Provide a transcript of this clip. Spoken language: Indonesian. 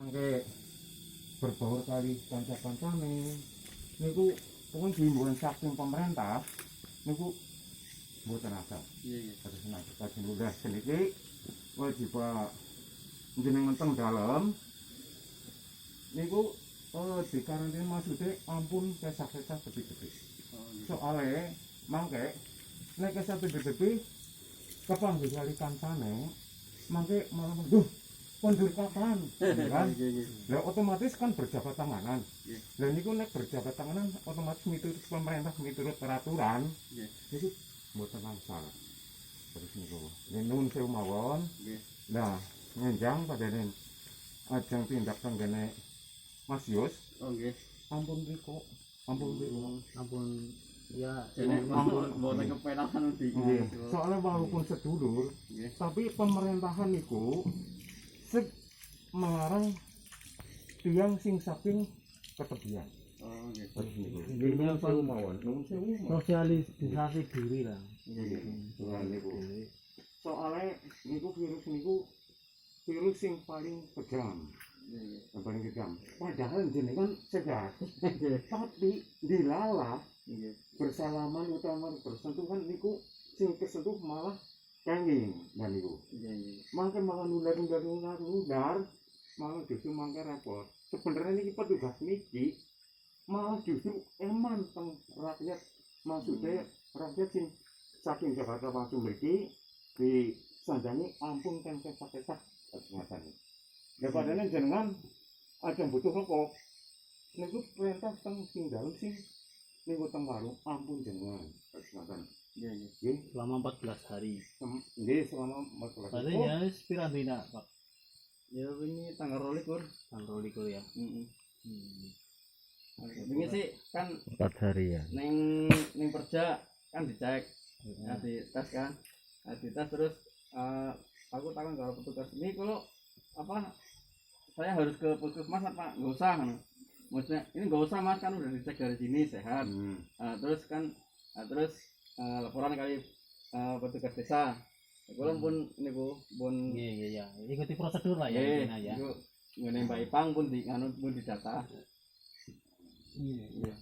mangke berbaur kali kanca-kancane niku pun himbauan saking pemerintah niku mboten asal. Iya. Terus nek kaji ludah seniki wajib jenengan teng dalem niku di karantina maksudnya ampun kesah-kesah gede-gede. Soale mangke nek kesah gede-gede kepanggih kali kancane mangke malah duh kondur kapan kan. Lah otomatis kan berjabat tanganan. Lah niku nek berjabat tanganan otomatis miturut pemerintah miturut peraturan. Niku mboten masalah. Terus niku nuwun sewu mawon. Nah, ngenjang padane ajeng tindak tenggene Mas Yus. Oh nggih. Ampun riko. Ampun riko. Ampun ya Jadi ampun mboten kepenahan di. Nggih. Soalnya walaupun sedulur, tapi pemerintahan niku melarang tiang sing saking ketepian. Oh nggih. Terus niku. Nggih nuwun sewu mawon. Nuwun sewu mawon. sosialisasi diri lah. Soalnya niku virus sing paling kejam. Yang paling kejam. Padahal jenengan sehat. Tapi dilalah bersalaman utawa bersentuhan niku sing kesentuh malah kenging dan niku. Mangke malah nular malah justru mangke repot. Sebenarnya niki petugas niki malah justru eman teng rakyat, maksudnya rakyat sing saking Jakarta langsung mriki disandani ampun kan kesah-kesah kesehatan. Ya padahal jenengan ajeng butuh rokok niku perintah teng sing dalem sing niku teng warung ampun jenengan kesehatan. Nggih Selama 14 hari. Nggih selama 14 hari. Berarti ya sepira dina, Pak? Ya ini tanggal 22. Tanggal 22 ya. Ini sih kan 4 hari ya. neng Perja kan dicek, di tes kan, di tes terus aku takon kalau petugas ini kalau apa saya harus ke puskesmas apa nggak usah, maksudnya ini nggak usah mas kan udah dicek dari sini sehat. Terus kan laporan kali petugas desa, kalau pun ini pun Iya. Ikuti prosedur lah ya. nggak nembak ipang pun di data. Iya.